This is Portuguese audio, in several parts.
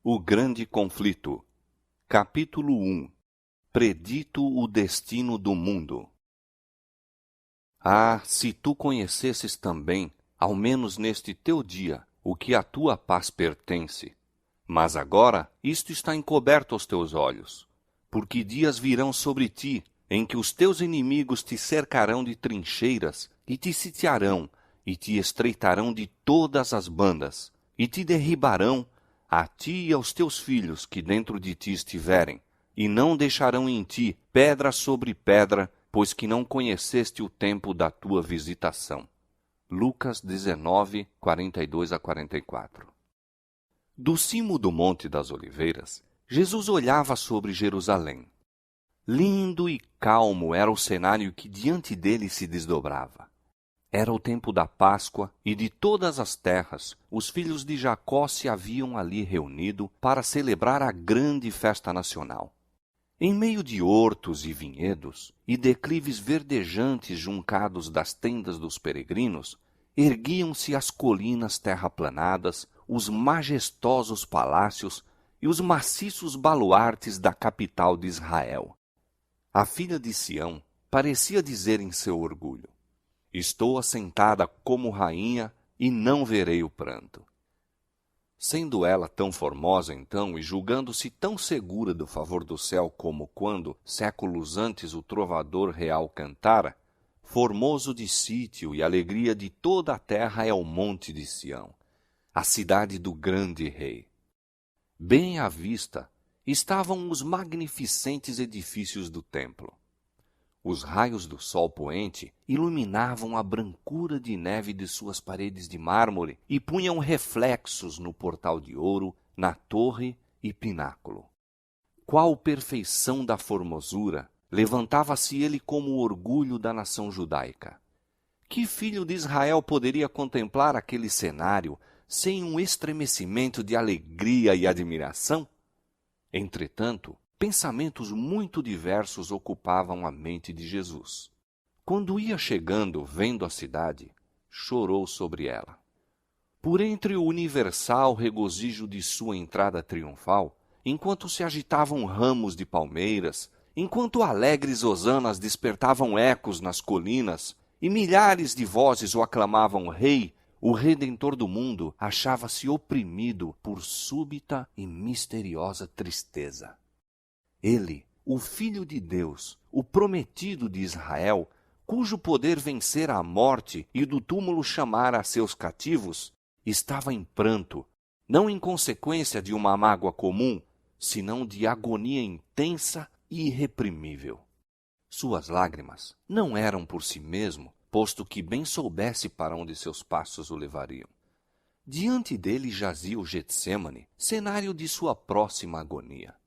O Grande Conflito. Capítulo 1. Predito o destino do mundo. Ah, se tu conhecesses também, ao menos neste teu dia, o que à tua paz pertence! Mas agora isto está encoberto aos teus olhos, porque dias virão sobre ti, em que os teus inimigos te cercarão de trincheiras, e te sitiarão, e te estreitarão de todas as bandas, e te derribarão, a ti e aos teus filhos que dentro de ti estiverem, e não deixarão em ti pedra sobre pedra, pois que não conheceste o tempo da tua visitação. Lucas 19, 42-44. Do cimo do Monte das Oliveiras, Jesus olhava sobre Jerusalém. Lindo e calmo era o cenário que diante dele se desdobrava. Era o tempo da Páscoa, e de todas as terras, os filhos de Jacó se haviam ali reunido para celebrar a grande festa nacional. Em meio de hortos e vinhedos, e declives verdejantes juncados das tendas dos peregrinos, erguiam-se as colinas terraplanadas, os majestosos palácios e os maciços baluartes da capital de Israel. A filha de Sião parecia dizer em seu orgulho: estou assentada como rainha e não verei o pranto. Sendo ela tão formosa então e julgando-se tão segura do favor do céu como quando, séculos antes, o trovador real cantara, formoso de sítio e alegria de toda a terra é o monte de Sião, a cidade do grande rei. Bem à vista estavam os magnificentes edifícios do templo. Os raios do sol poente iluminavam a brancura de neve de suas paredes de mármore e punham reflexos no portal de ouro, na torre e pináculo. Qual perfeição da formosura! Levantava-se ele como o orgulho da nação judaica. Que filho de Israel poderia contemplar aquele cenário sem um estremecimento de alegria e admiração? Entretanto, pensamentos muito diversos ocupavam a mente de Jesus. Quando ia chegando, vendo a cidade, chorou sobre ela. Por entre o universal regozijo de sua entrada triunfal, enquanto se agitavam ramos de palmeiras, enquanto alegres hosanas despertavam ecos nas colinas, e milhares de vozes o aclamavam rei, o Redentor do mundo achava-se oprimido por súbita e misteriosa tristeza. Ele, o Filho de Deus, o prometido de Israel, cujo poder vencera a morte e do túmulo chamara a seus cativos, estava em pranto, não em consequência de uma mágoa comum, senão de agonia intensa e irreprimível. Suas lágrimas não eram por si mesmo, posto que bem soubesse para onde seus passos o levariam. Diante dele jazia o Getsêmani, cenário de sua próxima agonia.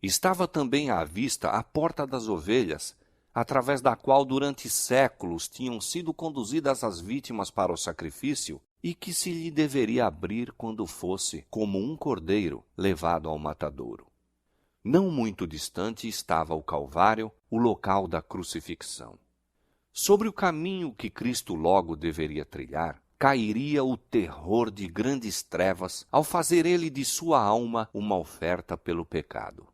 Estava também à vista a porta das ovelhas, através da qual durante séculos tinham sido conduzidas as vítimas para o sacrifício e que se lhe deveria abrir quando fosse, como um cordeiro, levado ao matadouro. Não muito distante estava o Calvário, o local da crucifixão. Sobre o caminho que Cristo logo deveria trilhar, cairia o terror de grandes trevas ao fazer ele de sua alma uma oferta pelo pecado.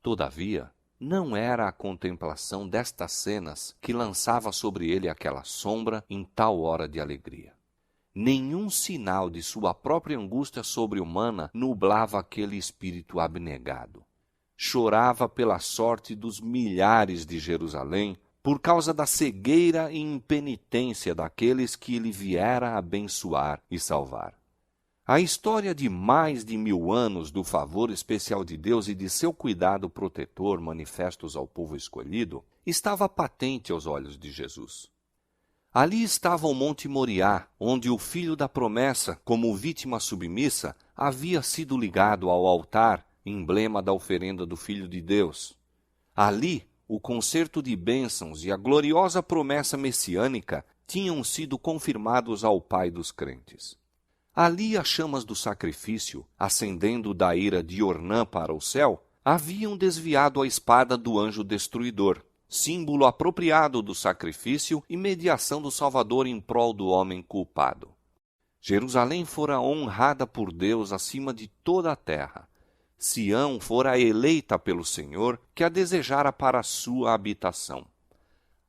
Todavia, não era a contemplação destas cenas que lançava sobre ele aquela sombra em tal hora de alegria. Nenhum sinal de sua própria angústia sobre-humana nublava aquele espírito abnegado. Chorava pela sorte dos milhares de Jerusalém, por causa da cegueira e impenitência daqueles que ele viera abençoar e salvar. A história de mais de 1000 anos do favor especial de Deus e de seu cuidado protetor manifestos ao povo escolhido estava patente aos olhos de Jesus. Ali estava o Monte Moriá, onde o filho da promessa, como vítima submissa, havia sido ligado ao altar, emblema da oferenda do Filho de Deus. Ali, o concerto de bênçãos e a gloriosa promessa messiânica tinham sido confirmados ao Pai dos crentes. Ali as chamas do sacrifício, ascendendo da ira de Ornã para o céu, haviam desviado a espada do anjo destruidor, símbolo apropriado do sacrifício e mediação do Salvador em prol do homem culpado. Jerusalém fora honrada por Deus acima de toda a terra, Sião fora eleita pelo Senhor, que a desejara para a sua habitação.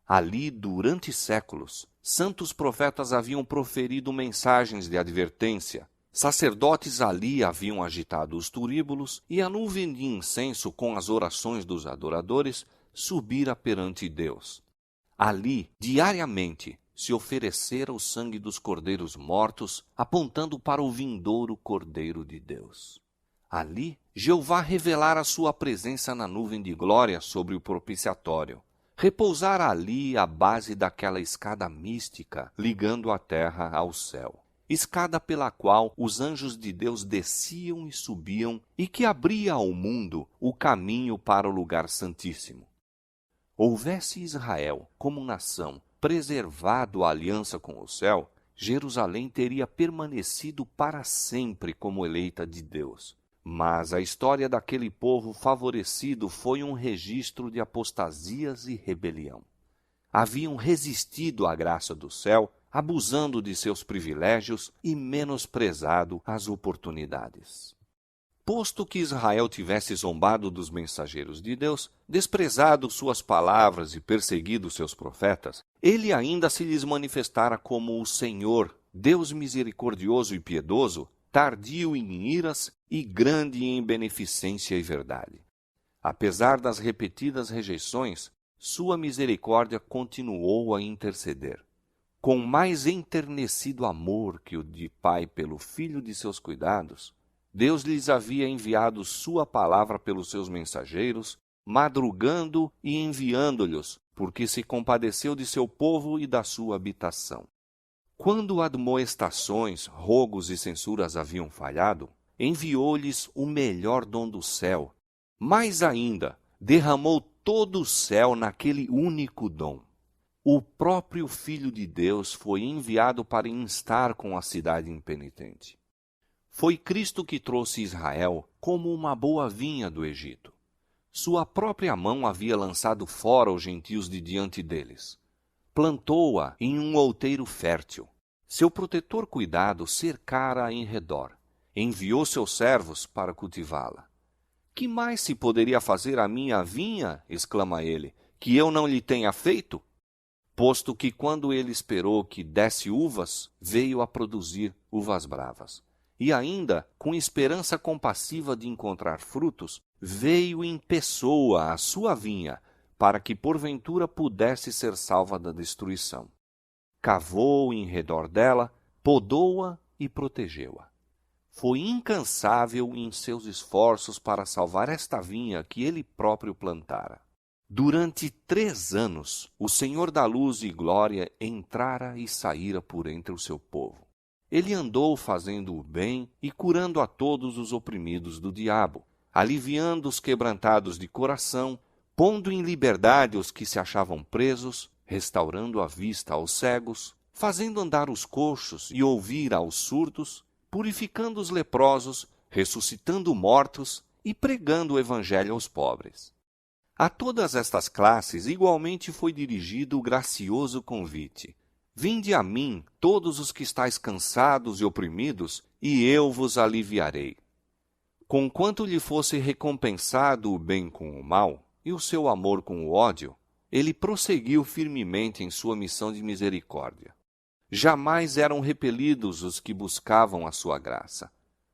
Ali, durante séculos, santos profetas haviam proferido mensagens de advertência. Sacerdotes ali haviam agitado os turíbulos, e a nuvem de incenso com as orações dos adoradores subira perante Deus. Ali, diariamente, se oferecera o sangue dos cordeiros mortos, apontando para o vindouro Cordeiro de Deus. Ali, Jeová revelara a sua presença na nuvem de glória sobre o propiciatório. Repousara ali a base daquela escada mística, ligando a terra ao céu. Escada pela qual os anjos de Deus desciam e subiam, e que abria ao mundo o caminho para o lugar santíssimo. Houvesse Israel, como nação, preservado a aliança com o céu, Jerusalém teria permanecido para sempre como eleita de Deus. Mas a história daquele povo favorecido foi um registro de apostasias e rebelião. Haviam resistido à graça do céu, abusando de seus privilégios e menosprezado as oportunidades. Posto que Israel tivesse zombado dos mensageiros de Deus, desprezado suas palavras e perseguido seus profetas, ele ainda se lhes manifestara como o Senhor, Deus misericordioso e piedoso, tardio em iras e grande em beneficência e verdade. Apesar das repetidas rejeições, sua misericórdia continuou a interceder. Com mais enternecido amor que o de pai pelo filho de seus cuidados, Deus lhes havia enviado sua palavra pelos seus mensageiros, madrugando e enviando-lhes, porque se compadeceu de seu povo e da sua habitação. Quando admoestações, rogos e censuras haviam falhado, enviou-lhes o melhor dom do céu. Mais ainda, derramou todo o céu naquele único dom. O próprio Filho de Deus foi enviado para instar com a cidade impenitente. Foi Cristo que trouxe Israel como uma boa vinha do Egito. Sua própria mão havia lançado fora os gentios de diante deles. Plantou-a em um outeiro fértil. Seu protetor cuidado cercara-a em redor. Enviou seus servos para cultivá-la. Que mais se poderia fazer à minha vinha, exclama ele, que eu não lhe tenha feito? Posto que quando ele esperou que desse uvas, veio a produzir uvas bravas. E ainda, com esperança compassiva de encontrar frutos, veio em pessoa à sua vinha, para que porventura pudesse ser salva da destruição. Cavou em redor dela, podou-a e protegeu-a. Foi incansável em seus esforços para salvar esta vinha que ele próprio plantara. Durante 3 anos, o Senhor da luz e glória entrara e saíra por entre o seu povo. Ele andou fazendo o bem e curando a todos os oprimidos do diabo, aliviando os quebrantados de coração, pondo em liberdade os que se achavam presos, restaurando a vista aos cegos, fazendo andar os coxos e ouvir aos surdos, purificando os leprosos, ressuscitando mortos e pregando o evangelho aos pobres. A todas estas classes igualmente foi dirigido o gracioso convite: vinde a mim, todos os que estáis cansados e oprimidos, e eu vos aliviarei. Conquanto lhe fosse recompensado o bem com o mal, e o seu amor com o ódio, ele prosseguiu firmemente em sua missão de misericórdia. Jamais eram repelidos os que buscavam a sua graça.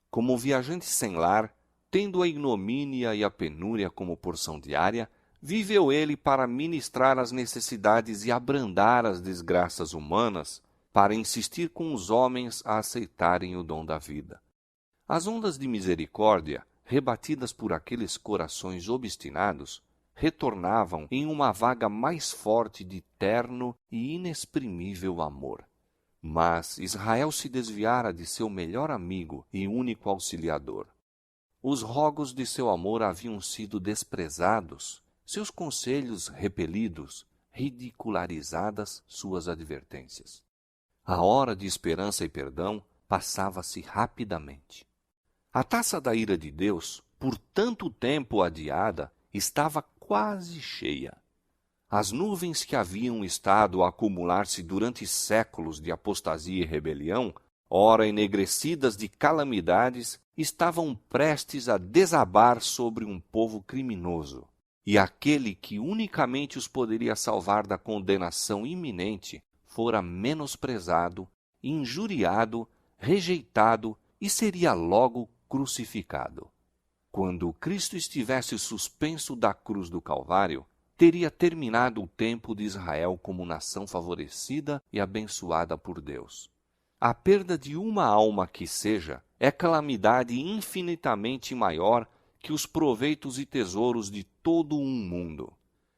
Como viajante sem lar, tendo a ignomínia e a penúria como porção diária, viveu ele para ministrar as necessidades e abrandar as desgraças humanas, para insistir com os homens a aceitarem o dom da vida. As ondas de misericórdia, rebatidas por aqueles corações obstinados, retornavam em uma vaga mais forte de terno e inexprimível amor. Mas Israel se desviara de seu melhor amigo e único auxiliador. Os rogos de seu amor haviam sido desprezados, seus conselhos repelidos, ridicularizadas suas advertências. A hora de esperança e perdão passava-se rapidamente. A taça da ira de Deus, por tanto tempo adiada, estava quase cheia. As nuvens que haviam estado a acumular-se durante séculos de apostasia e rebelião ora enegrecidas de calamidades, estavam prestes a desabar sobre um povo criminoso. E aquele que unicamente os poderia salvar da condenação iminente fora menosprezado, injuriado, rejeitado e seria logo crucificado. Quando Cristo estivesse suspenso da cruz do Calvário, teria terminado o tempo de Israel como nação favorecida e abençoada por Deus. A perda de uma alma que seja é calamidade infinitamente maior que os proveitos e tesouros de todo um mundo.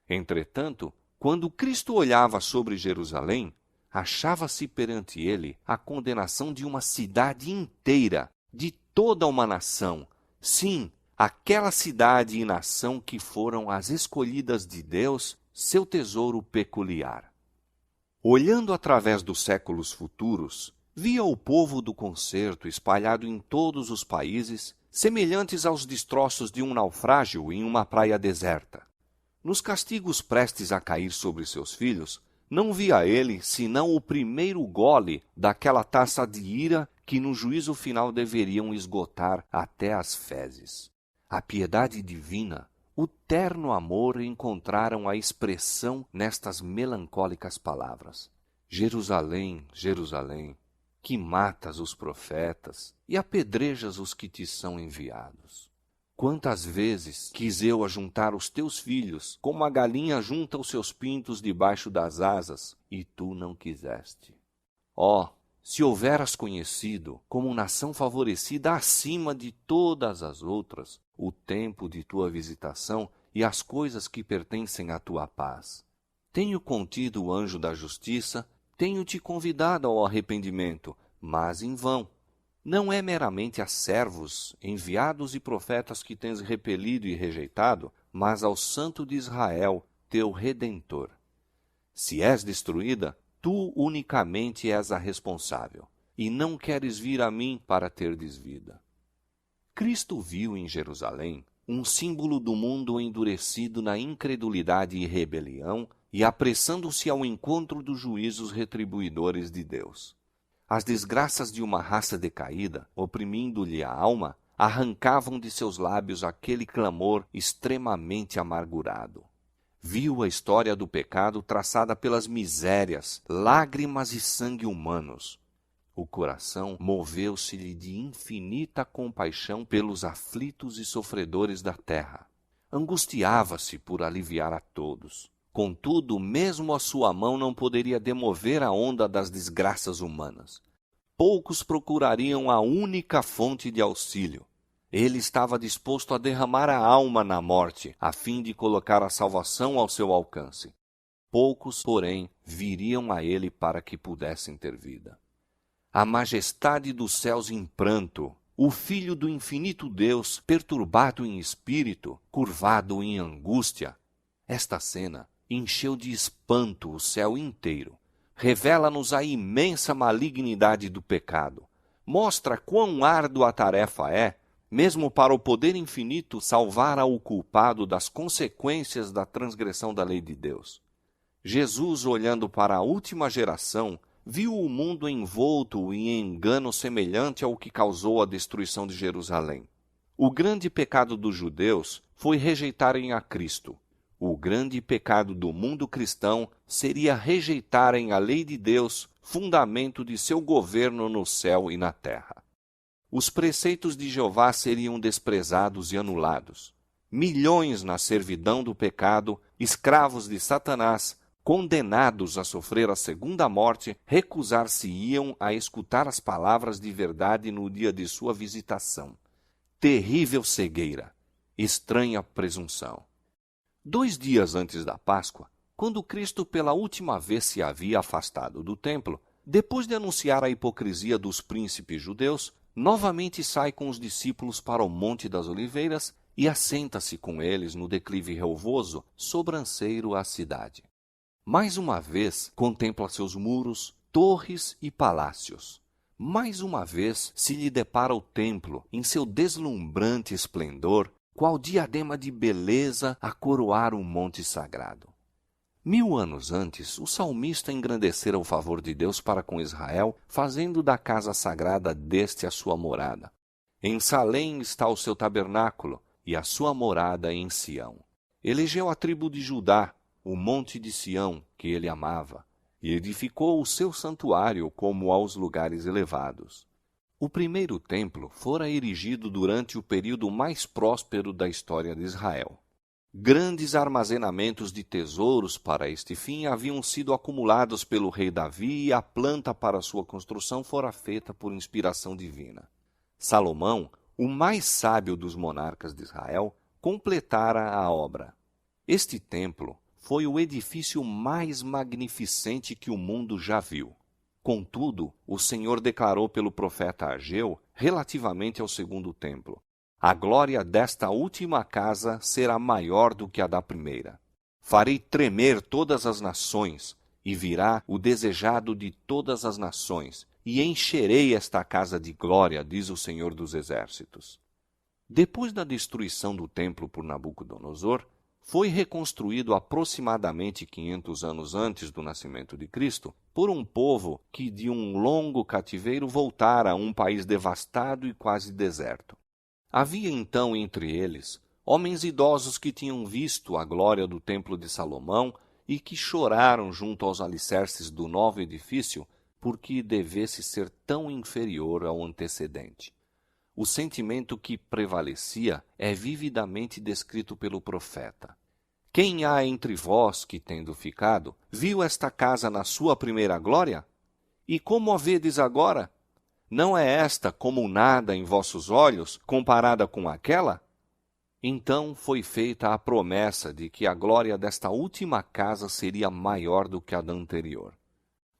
Entretanto, quando Cristo olhava sobre Jerusalém, achava-se perante ele a condenação de uma cidade inteira, de toda uma nação. Sim, aquela cidade e nação que foram as escolhidas de Deus, seu tesouro peculiar. Olhando através dos séculos futuros, via o povo do concerto espalhado em todos os países, semelhantes aos destroços de um naufrágio em uma praia deserta. Nos castigos prestes a cair sobre seus filhos, não via ele senão o primeiro gole daquela taça de ira que no juízo final deveriam esgotar até as fezes. A piedade divina, o terno amor encontraram a expressão nestas melancólicas palavras. Jerusalém, Jerusalém, que matas os profetas e apedrejas os que te são enviados. Quantas vezes quis eu ajuntar os teus filhos, como a galinha junta os seus pintos debaixo das asas, e tu não quiseste. Ó, se houveras conhecido, como nação favorecida acima de todas as outras, o tempo de tua visitação e as coisas que pertencem à tua paz. Tenho contido o anjo da justiça, tenho-te convidado ao arrependimento, mas em vão. Não é meramente a servos, enviados e profetas que tens repelido e rejeitado, mas ao Santo de Israel, teu Redentor. Se és destruída, tu unicamente és a responsável, e não queres vir a mim para terdes vida. Cristo viu em Jerusalém um símbolo do mundo endurecido na incredulidade e rebelião e apressando-se ao encontro dos juízos retribuidores de Deus. As desgraças de uma raça decaída, oprimindo-lhe a alma, arrancavam de seus lábios aquele clamor extremamente amargurado. Viu a história do pecado traçada pelas misérias, lágrimas e sangue humanos. O coração moveu-se-lhe de infinita compaixão pelos aflitos e sofredores da terra. Angustiava-se por aliviar a todos. Contudo, mesmo a sua mão não poderia demover a onda das desgraças humanas. Poucos procurariam a única fonte de auxílio. Ele estava disposto a derramar a alma na morte, a fim de colocar a salvação ao seu alcance. Poucos, porém, viriam a ele para que pudessem ter vida. A majestade dos céus em pranto, o Filho do infinito Deus, perturbado em espírito, curvado em angústia. Esta cena encheu de espanto o céu inteiro. Revela-nos a imensa malignidade do pecado. Mostra quão árdua a tarefa é, mesmo para o poder infinito, salvar ao culpado das consequências da transgressão da lei de Deus. Jesus, olhando para a última geração, viu o mundo envolto em engano semelhante ao que causou a destruição de Jerusalém. O grande pecado dos judeus foi rejeitarem a Cristo. O grande pecado do mundo cristão seria rejeitarem a lei de Deus, fundamento de seu governo no céu e na terra. Os preceitos de Jeová seriam desprezados e anulados. Milhões na servidão do pecado, escravos de Satanás, condenados a sofrer a segunda morte, recusar-se-iam a escutar as palavras de verdade no dia de sua visitação. Terrível cegueira, estranha presunção. 2 dias antes da Páscoa, quando Cristo pela última vez se havia afastado do templo, depois de anunciar a hipocrisia dos príncipes judeus, novamente sai com os discípulos para o Monte das Oliveiras e assenta-se com eles no declive relvoso, sobranceiro à cidade. Mais uma vez contempla seus muros, torres e palácios. Mais uma vez se lhe depara o templo em seu deslumbrante esplendor, qual diadema de beleza a coroar o monte sagrado. 1000 anos antes, o salmista engrandecera o favor de Deus para com Israel, fazendo da casa sagrada deste a sua morada. Em Salém está o seu tabernáculo, e a sua morada em Sião. Elegeu a tribo de Judá, o monte de Sião, que ele amava, e edificou o seu santuário como aos lugares elevados. O primeiro templo fora erigido durante o período mais próspero da história de Israel. Grandes armazenamentos de tesouros para este fim haviam sido acumulados pelo rei Davi e a planta para sua construção fora feita por inspiração divina. Salomão, o mais sábio dos monarcas de Israel, completara a obra. Este templo foi o edifício mais magnificente que o mundo já viu. Contudo, o Senhor declarou pelo profeta Ageu, relativamente ao segundo templo: a glória desta última casa será maior do que a da primeira. Farei tremer todas as nações, e virá o desejado de todas as nações, e encherei esta casa de glória, diz o Senhor dos Exércitos. Depois da destruição do templo por Nabucodonosor, foi reconstruído aproximadamente 500 anos antes do nascimento de Cristo por um povo que de um longo cativeiro voltara a um país devastado e quase deserto. Havia então entre eles homens idosos que tinham visto a glória do templo de Salomão e que choraram junto aos alicerces do novo edifício porque devesse ser tão inferior ao antecedente. O sentimento que prevalecia é vividamente descrito pelo profeta. Quem há entre vós que, tendo ficado, viu esta casa na sua primeira glória? E como a vedes agora? Não é esta como nada em vossos olhos, comparada com aquela? Então foi feita a promessa de que a glória desta última casa seria maior do que a da anterior.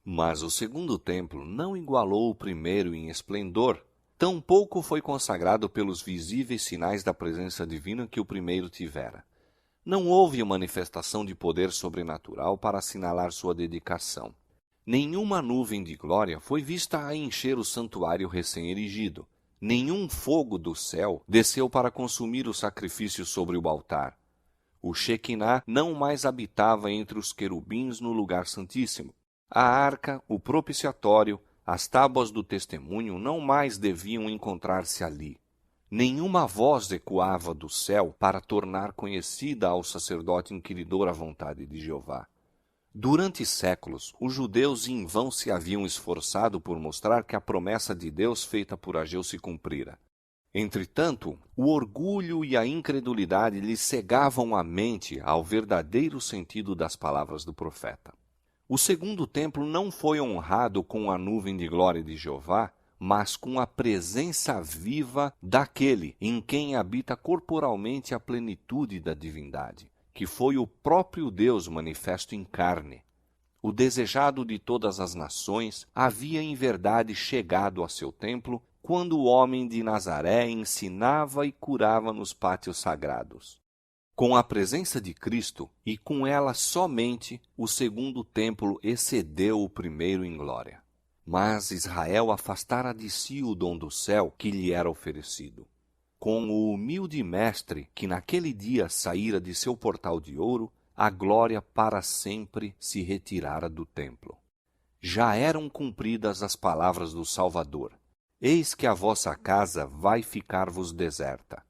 Mas o segundo templo não igualou o primeiro em esplendor, tampouco foi consagrado pelos visíveis sinais da presença divina que o primeiro tivera. Não houve manifestação de poder sobrenatural para assinalar sua dedicação. Nenhuma nuvem de glória foi vista a encher o santuário recém-erigido. Nenhum fogo do céu desceu para consumir o sacrifício sobre o altar. O Shequiná não mais habitava entre os querubins no lugar santíssimo. A arca, o propiciatório, as tábuas do testemunho não mais deviam encontrar-se ali. Nenhuma voz ecoava do céu para tornar conhecida ao sacerdote inquiridor a vontade de Jeová. Durante séculos, os judeus em vão se haviam esforçado por mostrar que a promessa de Deus feita por Ageu se cumprira. Entretanto, o orgulho e a incredulidade lhes cegavam a mente ao verdadeiro sentido das palavras do profeta. O segundo templo não foi honrado com a nuvem de glória de Jeová, mas com a presença viva daquele em quem habita corporalmente a plenitude da divindade, que foi o próprio Deus manifesto em carne. O desejado de todas as nações havia em verdade chegado a seu templo quando o homem de Nazaré ensinava e curava nos pátios sagrados. Com a presença de Cristo, e com ela somente, o segundo templo excedeu o primeiro em glória. Mas Israel afastara de si o dom do céu que lhe era oferecido. Com o humilde mestre que naquele dia saíra de seu portal de ouro, a glória para sempre se retirara do templo. Já eram cumpridas as palavras do Salvador: eis que a vossa casa vai ficar-vos deserta.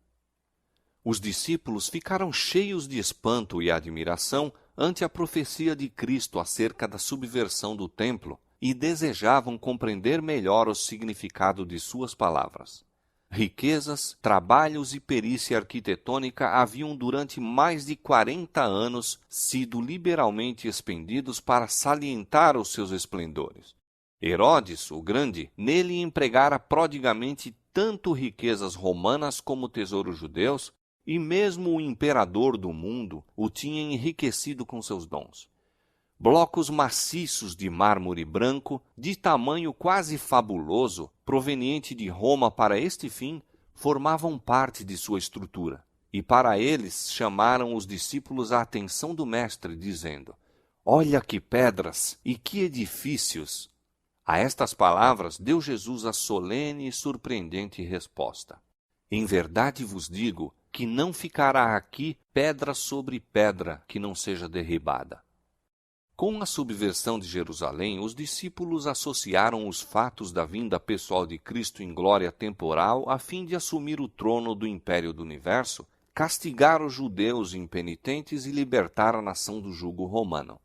Os discípulos ficaram cheios de espanto e admiração ante a profecia de Cristo acerca da subversão do templo e desejavam compreender melhor o significado de suas palavras. Riquezas, trabalhos e perícia arquitetônica haviam durante mais de 40 anos sido liberalmente expendidos para salientar os seus esplendores. Herodes, o Grande, nele empregara prodigamente tanto riquezas romanas como tesouros judeus, e mesmo o imperador do mundo o tinha enriquecido com seus dons. Blocos maciços de mármore branco, de tamanho quase fabuloso, proveniente de Roma para este fim, formavam parte de sua estrutura. E para eles chamaram os discípulos a atenção do Mestre, dizendo: olha que pedras e que edifícios! A estas palavras deu Jesus a solene e surpreendente resposta: em verdade vos digo que não ficará aqui pedra sobre pedra que não seja derribada. Com a subversão de Jerusalém, os discípulos associaram os fatos da vinda pessoal de Cristo em glória temporal a fim de assumir o trono do império do universo, castigar os judeus impenitentes e libertar a nação do jugo romano.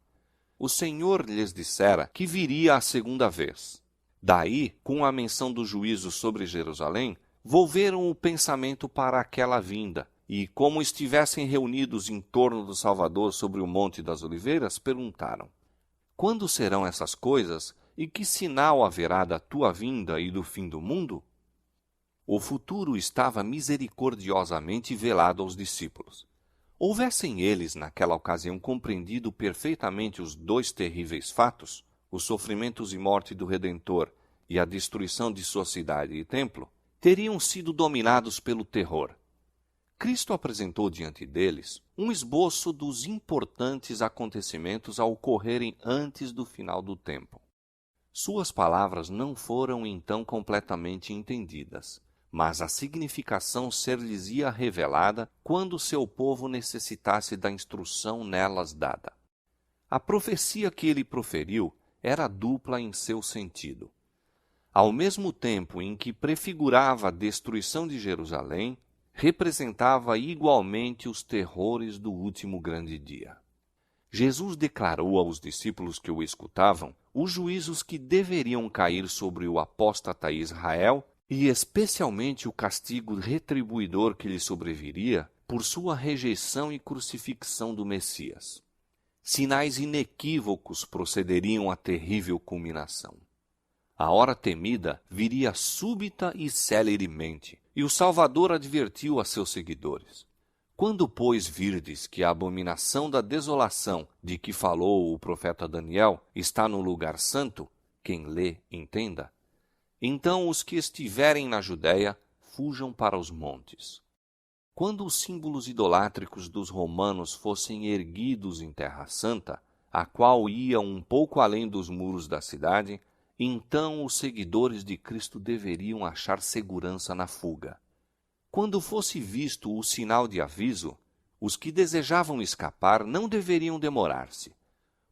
O Senhor lhes dissera que viria a segunda vez. Daí, com a menção do juízo sobre Jerusalém, volveram o pensamento para aquela vinda, e, como estivessem reunidos em torno do Salvador sobre o Monte das Oliveiras, perguntaram: quando serão essas coisas, e que sinal haverá da tua vinda e do fim do mundo? O futuro estava misericordiosamente velado aos discípulos. Houvessem eles, naquela ocasião, compreendido perfeitamente os dois terríveis fatos, os sofrimentos e morte do Redentor e a destruição de sua cidade e templo, teriam sido dominados pelo terror. Cristo apresentou diante deles um esboço dos importantes acontecimentos a ocorrerem antes do final do tempo. Suas palavras não foram então completamente entendidas, mas a significação ser-lhes-ia revelada quando seu povo necessitasse da instrução nelas dada. A profecia que ele proferiu era dupla em seu sentido. Ao mesmo tempo em que prefigurava a destruição de Jerusalém, representava igualmente os terrores do último grande dia. Jesus declarou aos discípulos que o escutavam os juízos que deveriam cair sobre o apóstata Israel e especialmente o castigo retribuidor que lhe sobreviria por sua rejeição e crucifixão do Messias. Sinais inequívocos procederiam à terrível culminação. A hora temida viria súbita e celeremente, e o Salvador advertiu a seus seguidores: quando, pois, virdes que a abominação da desolação de que falou o profeta Daniel está no lugar santo, quem lê, entenda, então os que estiverem na Judéia fujam para os montes. Quando os símbolos idolátricos dos romanos fossem erguidos em terra santa, a qual ia um pouco além dos muros da cidade, então os seguidores de Cristo deveriam achar segurança na fuga. Quando fosse visto o sinal de aviso, os que desejavam escapar não deveriam demorar-se.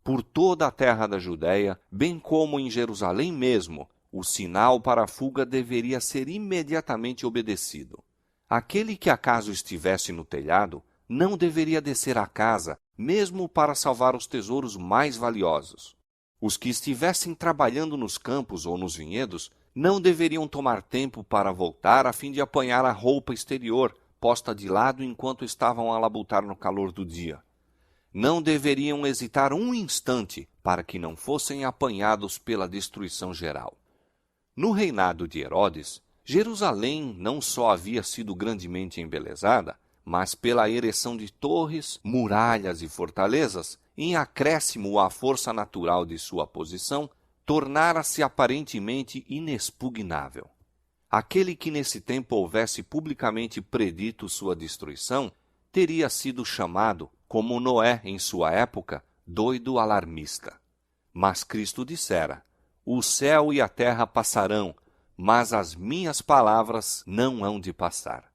Por toda a terra da Judéia, bem como em Jerusalém mesmo, o sinal para a fuga deveria ser imediatamente obedecido. Aquele que acaso estivesse no telhado não deveria descer à casa, mesmo para salvar os tesouros mais valiosos. Os que estivessem trabalhando nos campos ou nos vinhedos não deveriam tomar tempo para voltar a fim de apanhar a roupa exterior, posta de lado enquanto estavam a labutar no calor do dia. Não deveriam hesitar um instante para que não fossem apanhados pela destruição geral. No reinado de Herodes, Jerusalém não só havia sido grandemente embelezada, mas pela ereção de torres, muralhas e fortalezas, em acréscimo à força natural de sua posição, tornara-se aparentemente inexpugnável. Aquele que nesse tempo houvesse publicamente predito sua destruição, teria sido chamado, como Noé em sua época, doido alarmista. Mas Cristo dissera: o céu e a terra passarão, mas as minhas palavras não hão de passar.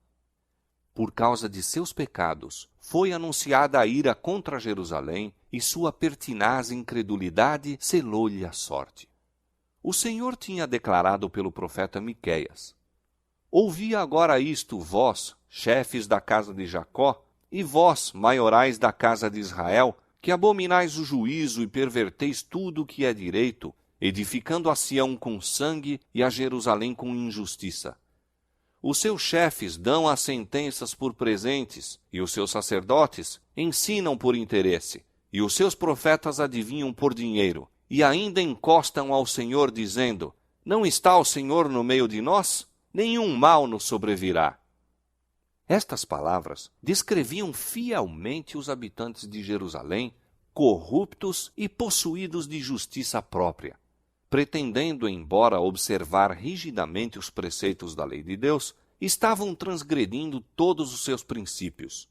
Por causa de seus pecados, foi anunciada a ira contra Jerusalém, e sua pertinaz incredulidade selou-lhe a sorte. O Senhor tinha declarado pelo profeta Miqueias: ouvi agora isto, vós, chefes da casa de Jacó, e vós, maiorais da casa de Israel, que abominais o juízo e perverteis tudo o que é direito, edificando a Sião com sangue e a Jerusalém com injustiça. Os seus chefes dão as sentenças por presentes, e os seus sacerdotes ensinam por interesse, e os seus profetas adivinham por dinheiro, e ainda encostam ao Senhor, dizendo: não está o Senhor no meio de nós? Nenhum mal nos sobrevirá. Estas palavras descreviam fielmente os habitantes de Jerusalém, corruptos e possuídos de justiça própria, pretendendo, embora observar rigidamente os preceitos da lei de Deus, estavam transgredindo todos os seus princípios.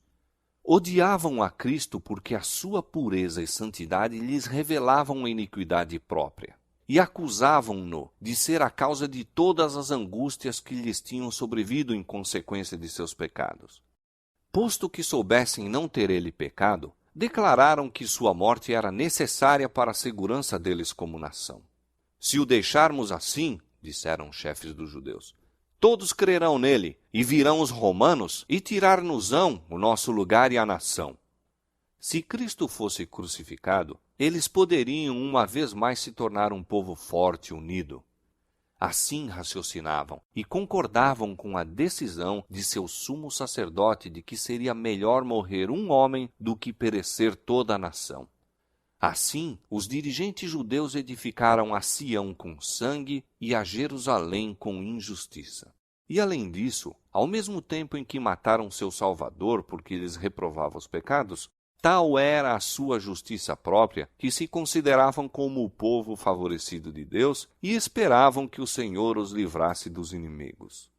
Odiavam a Cristo porque a sua pureza e santidade lhes revelavam a iniquidade própria, e acusavam-no de ser a causa de todas as angústias que lhes tinham sobrevido em consequência de seus pecados. Posto que soubessem não ter ele pecado, declararam que sua morte era necessária para a segurança deles como nação. Se o deixarmos assim, disseram os chefes dos judeus, todos crerão nele, e virão os romanos e tirar-nos-ão o nosso lugar e a nação. Se Cristo fosse crucificado, eles poderiam uma vez mais se tornar um povo forte e unido. Assim raciocinavam e concordavam com a decisão de seu sumo sacerdote de que seria melhor morrer um homem do que perecer toda a nação. Assim, os dirigentes judeus edificaram a Sião com sangue e a Jerusalém com injustiça. E além disso, ao mesmo tempo em que mataram seu Salvador porque lhes reprovava os pecados, tal era a sua justiça própria que se consideravam como o povo favorecido de Deus e esperavam que o Senhor os livrasse dos inimigos.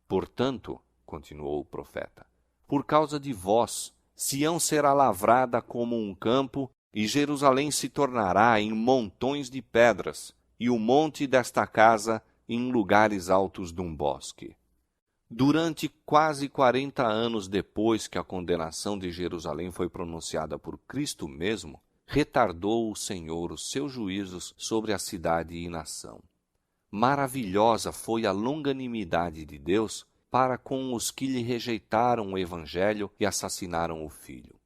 Portanto, continuou o profeta, por causa de vós, Sião será lavrada como um campo e Jerusalém se tornará em montões de pedras e o monte desta casa em lugares altos de um bosque. Durante quase 40 anos depois que a condenação de Jerusalém foi pronunciada por Cristo mesmo, retardou o Senhor os seus juízos sobre a cidade e nação. Maravilhosa foi a longanimidade de Deus para com os que lhe rejeitaram o Evangelho e assassinaram o Filho.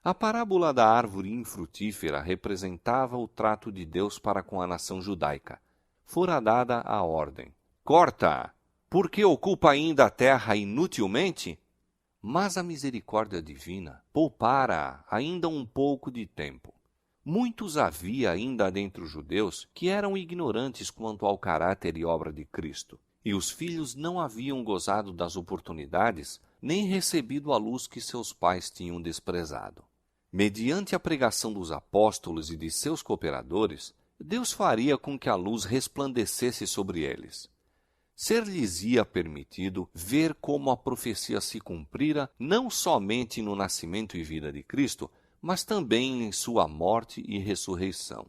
A parábola da árvore infrutífera representava o trato de Deus para com a nação judaica. Fora dada a ordem: corta! Porque ocupa ainda a terra inutilmente? Mas a misericórdia divina poupara ainda um pouco de tempo. Muitos havia ainda dentre os judeus que eram ignorantes quanto ao caráter e obra de Cristo, e os filhos não haviam gozado das oportunidades, nem recebido a luz que seus pais tinham desprezado. Mediante a pregação dos apóstolos e de seus cooperadores, Deus faria com que a luz resplandecesse sobre eles. Ser-lhes-ia permitido ver como a profecia se cumprira não somente no nascimento e vida de Cristo, mas também em sua morte e ressurreição.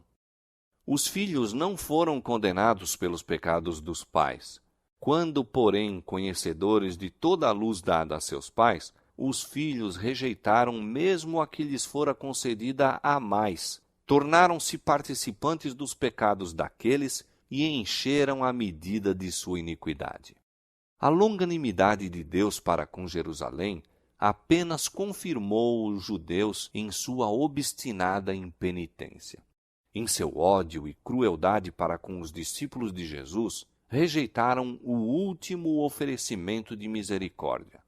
Os filhos não foram condenados pelos pecados dos pais. Quando, porém, conhecedores de toda a luz dada a seus pais, os filhos rejeitaram mesmo a que lhes fora concedida a mais, tornaram-se participantes dos pecados daqueles e encheram a medida de sua iniquidade. A longanimidade de Deus para com Jerusalém apenas confirmou os judeus em sua obstinada impenitência. Em seu ódio e crueldade para com os discípulos de Jesus, rejeitaram o último oferecimento de misericórdia.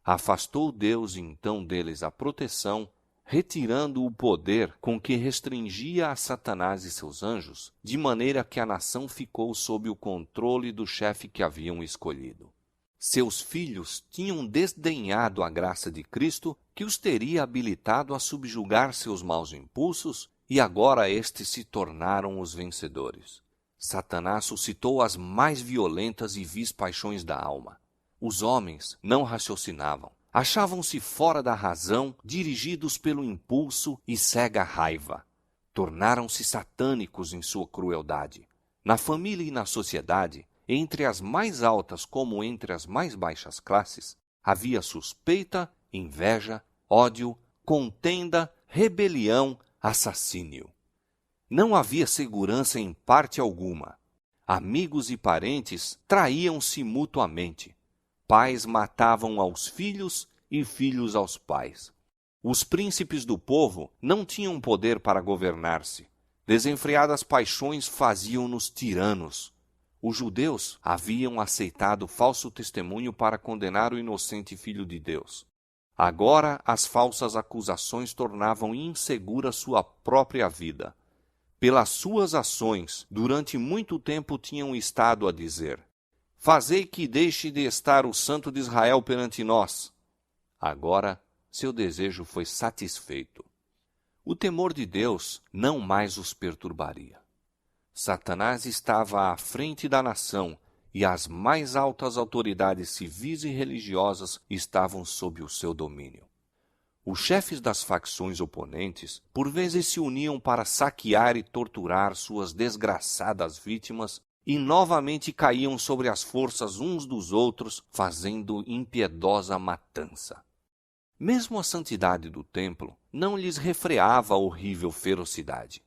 Afastou Deus então deles a proteção, retirando o poder com que restringia a Satanás e seus anjos, de maneira que a nação ficou sob o controle do chefe que haviam escolhido. Seus filhos tinham desdenhado a graça de Cristo, que os teria habilitado a subjugar seus maus impulsos, e agora estes se tornaram os vencedores. Satanás suscitou as mais violentas e vis paixões da alma. Os homens não raciocinavam. Achavam-se fora da razão, dirigidos pelo impulso e cega raiva. Tornaram-se satânicos em sua crueldade. Na família e na sociedade, entre as mais altas como entre as mais baixas classes, havia suspeita, inveja, ódio, contenda, rebelião, assassínio. Não havia segurança em parte alguma. Amigos e parentes traíam-se mutuamente. Pais matavam aos filhos e filhos aos pais. Os príncipes do povo não tinham poder para governar-se. Desenfreadas paixões faziam-nos tiranos. Os judeus haviam aceitado falso testemunho para condenar o inocente Filho de Deus. Agora as falsas acusações tornavam insegura sua própria vida. Pelas suas ações, durante muito tempo tinham estado a dizer: fazei que deixe de estar o Santo de Israel perante nós. Agora, seu desejo foi satisfeito. O temor de Deus não mais os perturbaria. Satanás estava à frente da nação e as mais altas autoridades civis e religiosas estavam sob o seu domínio. Os chefes das facções oponentes, por vezes, se uniam para saquear e torturar suas desgraçadas vítimas e novamente caíam sobre as forças uns dos outros, fazendo impiedosa matança. Mesmo a santidade do templo não lhes refreava a horrível ferocidade.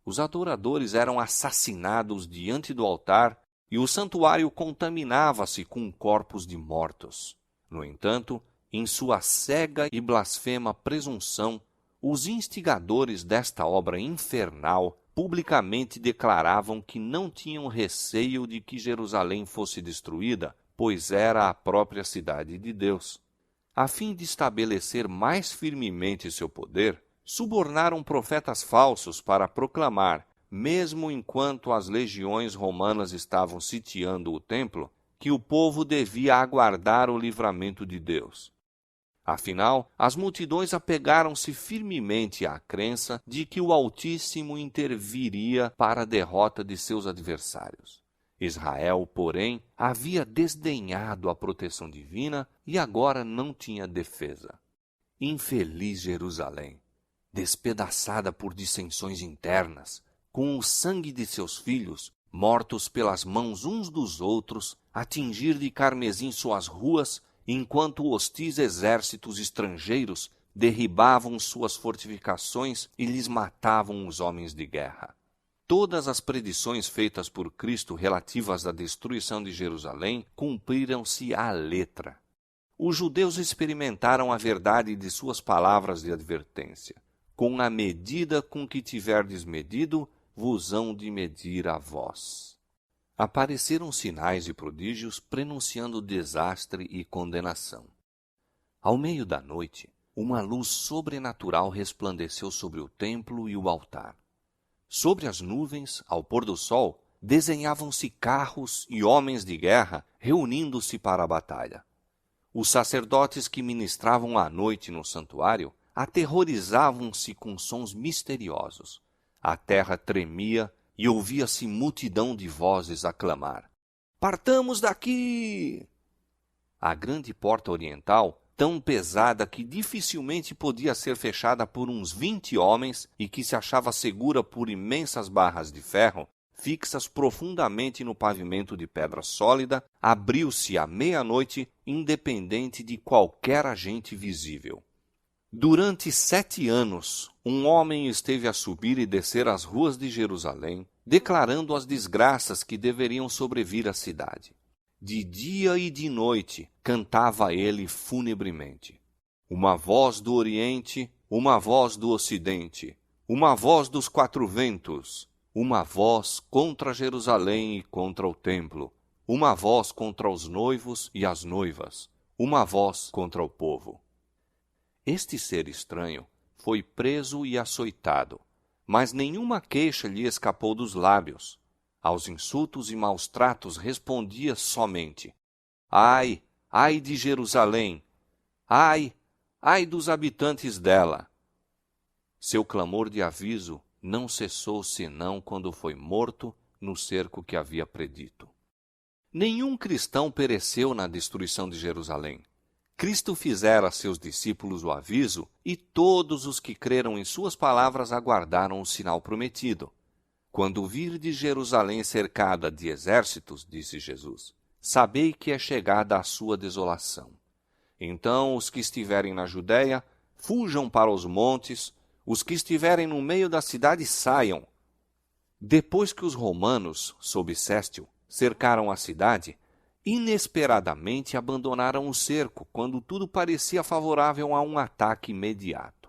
Os adoradores eram assassinados diante do altar e o santuário contaminava-se com corpos de mortos. No entanto, em sua cega e blasfema presunção, os instigadores desta obra infernal publicamente declaravam que não tinham receio de que Jerusalém fosse destruída, pois era a própria cidade de Deus. A fim de estabelecer mais firmemente seu poder, subornaram profetas falsos para proclamar, mesmo enquanto as legiões romanas estavam sitiando o templo, que o povo devia aguardar o livramento de Deus. Afinal, as multidões apegaram-se firmemente à crença de que o Altíssimo interviria para a derrota de seus adversários. Israel, porém, havia desdenhado a proteção divina e agora não tinha defesa. Infeliz Jerusalém, despedaçada por dissensões internas, com o sangue de seus filhos, mortos pelas mãos uns dos outros, a tingir de carmesim suas ruas, enquanto hostis exércitos estrangeiros derribavam suas fortificações e lhes matavam os homens de guerra. Todas as predições feitas por Cristo relativas à destruição de Jerusalém cumpriram-se à letra. Os judeus experimentaram a verdade de suas palavras de advertência. Com a medida com que tiverdes medido, vos hão de medir a vós. Apareceram sinais e prodígios prenunciando desastre e condenação. Ao meio da noite, uma luz sobrenatural resplandeceu sobre o templo e o altar. Sobre as nuvens, ao pôr do sol, desenhavam-se carros e homens de guerra reunindo-se para a batalha. Os sacerdotes que ministravam à noite no santuário aterrorizavam-se com sons misteriosos. A terra tremia e ouvia-se multidão de vozes a clamar: "Partamos daqui!" A grande porta oriental, tão pesada que dificilmente podia ser fechada por uns 20 homens e que se achava segura por imensas barras de ferro, fixas profundamente no pavimento de pedra sólida, abriu-se à meia-noite, independente de qualquer agente visível. Durante 7 anos, um homem esteve a subir e descer as ruas de Jerusalém, declarando as desgraças que deveriam sobrevir à cidade. De dia e de noite cantava ele funebremente. Uma voz do Oriente, uma voz do Ocidente, uma voz dos 4 ventos, uma voz contra Jerusalém e contra o templo, uma voz contra os noivos e as noivas, uma voz contra o povo. Este ser estranho foi preso e açoitado, mas nenhuma queixa lhe escapou dos lábios. Aos insultos e maus tratos respondia somente: "Ai, ai de Jerusalém! Ai, ai dos habitantes dela!" Seu clamor de aviso não cessou senão quando foi morto no cerco que havia predito. Nenhum cristão pereceu na destruição de Jerusalém. Cristo fizera a seus discípulos o aviso, e todos os que creram em suas palavras aguardaram o sinal prometido. "Quando virdes Jerusalém cercada de exércitos", disse Jesus, "sabei que é chegada a sua desolação. Então os que estiverem na Judéia, fujam para os montes, os que estiverem no meio da cidade saiam." Depois que os romanos, sob Sestio, cercaram a cidade, inesperadamente abandonaram o cerco quando tudo parecia favorável a um ataque imediato.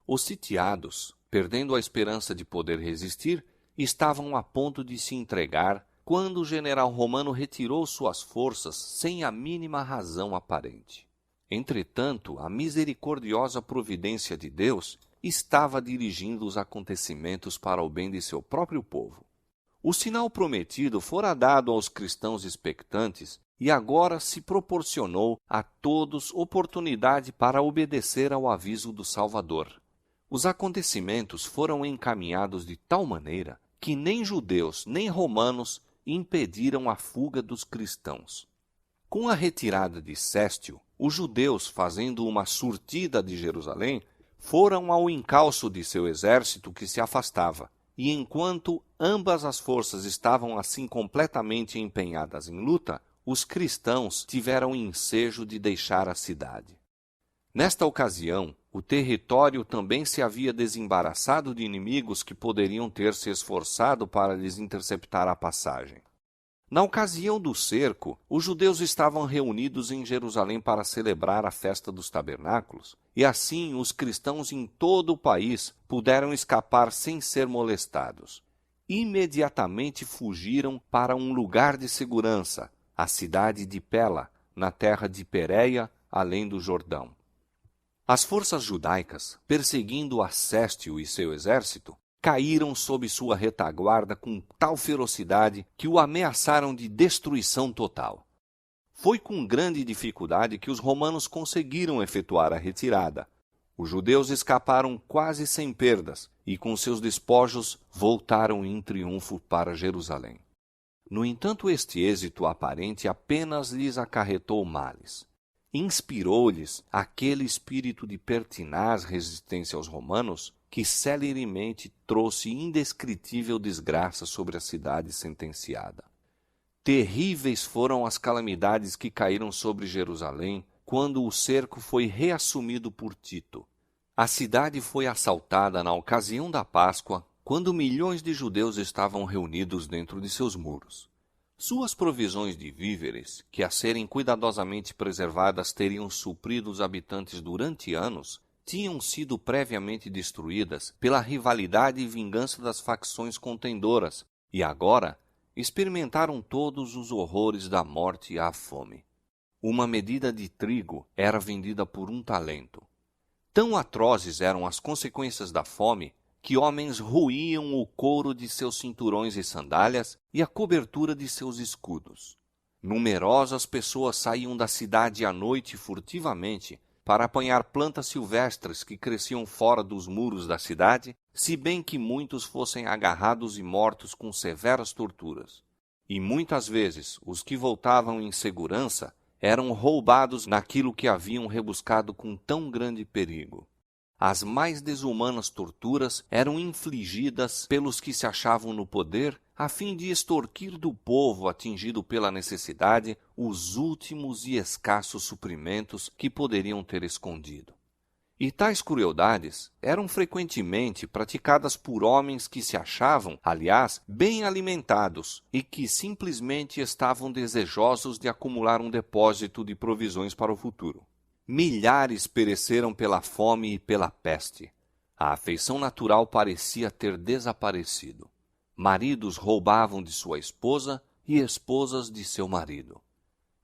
Os sitiados, perdendo a esperança de poder resistir, estavam a ponto de se entregar quando o general romano retirou suas forças sem a mínima razão aparente. Entretanto, a misericordiosa providência de Deus estava dirigindo os acontecimentos para o bem de seu próprio povo. O sinal prometido fora dado aos cristãos expectantes e agora se proporcionou a todos oportunidade para obedecer ao aviso do Salvador. Os acontecimentos foram encaminhados de tal maneira que nem judeus nem romanos impediram a fuga dos cristãos. Com a retirada de Sestio, os judeus, fazendo uma surtida de Jerusalém, foram ao encalço de seu exército que se afastava. E enquanto ambas as forças estavam assim completamente empenhadas em luta, os cristãos tiveram ensejo de deixar a cidade. Nesta ocasião, o território também se havia desembaraçado de inimigos que poderiam ter se esforçado para lhes interceptar a passagem. Na ocasião do cerco, os judeus estavam reunidos em Jerusalém para celebrar a festa dos tabernáculos, e assim os cristãos em todo o país puderam escapar sem ser molestados. Imediatamente fugiram para um lugar de segurança, a cidade de Pela, na terra de Pérea, além do Jordão. As forças judaicas, perseguindo Acéstio e seu exército, caíram sob sua retaguarda com tal ferocidade que o ameaçaram de destruição total. Foi com grande dificuldade que os romanos conseguiram efetuar a retirada. Os judeus escaparam quase sem perdas e, com seus despojos, voltaram em triunfo para Jerusalém. No entanto, este êxito aparente apenas lhes acarretou males. Inspirou-lhes aquele espírito de pertinaz resistência aos romanos que celeremente trouxe indescritível desgraça sobre a cidade sentenciada. Terríveis foram as calamidades que caíram sobre Jerusalém quando o cerco foi reassumido por Tito. A cidade foi assaltada na ocasião da Páscoa, quando milhões de judeus estavam reunidos dentro de seus muros. Suas provisões de víveres, que a serem cuidadosamente preservadas teriam suprido os habitantes durante anos, tinham sido previamente destruídas pela rivalidade e vingança das facções contendoras, e agora experimentaram todos os horrores da morte e a fome. Uma medida de trigo era vendida por 1 talento. Tão atrozes eram as consequências da fome que homens roíam o couro de seus cinturões e sandálias e a cobertura de seus escudos. Numerosas pessoas saíam da cidade à noite furtivamente para apanhar plantas silvestres que cresciam fora dos muros da cidade, se bem que muitos fossem agarrados e mortos com severas torturas. E muitas vezes os que voltavam em segurança eram roubados naquilo que haviam rebuscado com tão grande perigo. As mais desumanas torturas eram infligidas pelos que se achavam no poder a fim de extorquir do povo atingido pela necessidade os últimos e escassos suprimentos que poderiam ter escondido. E tais crueldades eram frequentemente praticadas por homens que se achavam, aliás, bem alimentados e que simplesmente estavam desejosos de acumular um depósito de provisões para o futuro. Milhares pereceram pela fome e pela peste. A afeição natural parecia ter desaparecido. Maridos roubavam de sua esposa e esposas de seu marido.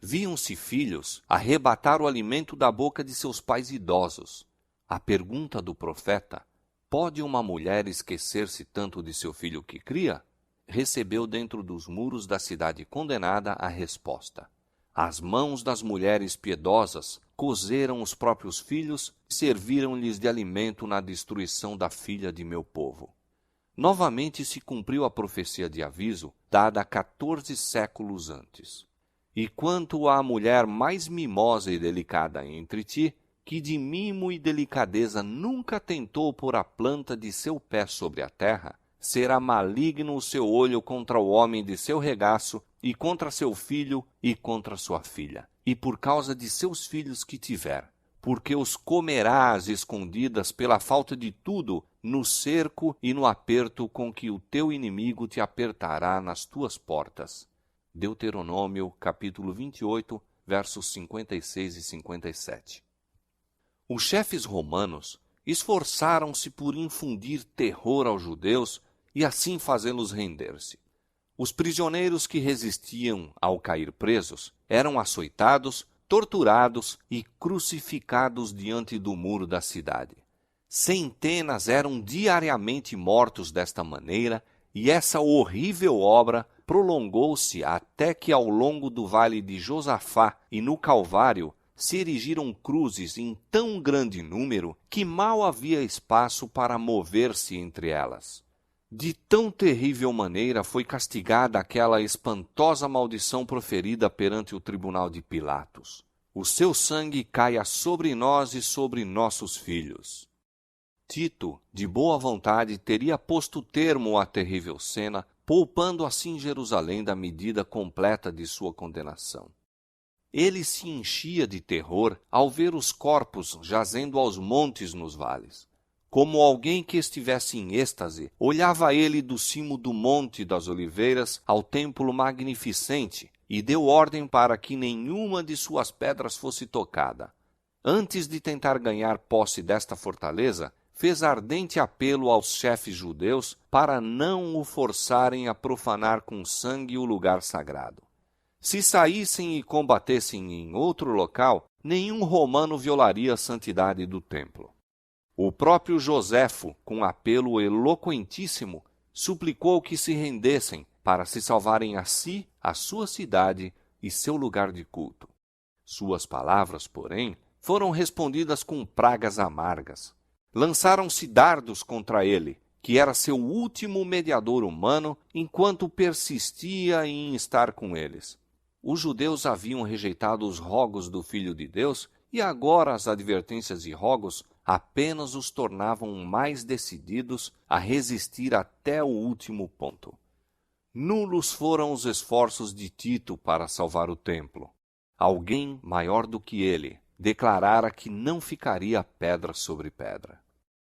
Viam-se filhos arrebatar o alimento da boca de seus pais idosos. A pergunta do profeta, pode uma mulher esquecer-se tanto de seu filho que cria? Recebeu dentro dos muros da cidade condenada a resposta. As mãos das mulheres piedosas cozeram os próprios filhos e serviram-lhes de alimento na destruição da filha de meu povo. Novamente se cumpriu a profecia de aviso, dada 14 séculos antes. E quanto à mulher mais mimosa e delicada entre ti, que de mimo e delicadeza nunca tentou pôr a planta de seu pé sobre a terra, será maligno o seu olho contra o homem de seu regaço, e contra seu filho e contra sua filha, e por causa de seus filhos que tiver, porque os comerás escondidas pela falta de tudo no cerco e no aperto com que o teu inimigo te apertará nas tuas portas. Deuteronômio, capítulo 28, versos 56 e 57. Os chefes romanos esforçaram-se por infundir terror aos judeus e assim fazê-los render-se. Os prisioneiros que resistiam ao cair presos eram açoitados, torturados e crucificados diante do muro da cidade. Centenas eram diariamente mortos desta maneira, e essa horrível obra prolongou-se até que ao longo do vale de Josafá e no Calvário se erigiram cruzes em tão grande número que mal havia espaço para mover-se entre elas. De tão terrível maneira foi castigada aquela espantosa maldição proferida perante o tribunal de Pilatos. O seu sangue caia sobre nós e sobre nossos filhos. Tito, de boa vontade, teria posto termo à terrível cena, poupando assim Jerusalém da medida completa de sua condenação. ele se enchia de terror ao ver os corpos jazendo aos montes nos vales. Como alguém que estivesse em êxtase, olhava ele do cimo do Monte das Oliveiras ao templo magnificente e deu ordem para que nenhuma de suas pedras fosse tocada. Antes de tentar ganhar posse desta fortaleza, fez ardente apelo aos chefes judeus para não o forçarem a profanar com sangue o lugar sagrado. Se saíssem e combatessem em outro local, nenhum romano violaria a santidade do templo. O próprio Joséfo, com apelo eloquentíssimo, suplicou que se rendessem para se salvarem a si, a sua cidade e seu lugar de culto. Suas palavras, porém, foram respondidas com pragas amargas. Lançaram-se dardos contra ele, que era seu último mediador humano, enquanto persistia em estar com eles. Os judeus haviam rejeitado os rogos do Filho de Deus, e agora as advertências e rogos apenas os tornavam mais decididos a resistir até o último ponto. Nulos foram os esforços de Tito para salvar o templo. Alguém maior do que ele declarara que não ficaria pedra sobre pedra.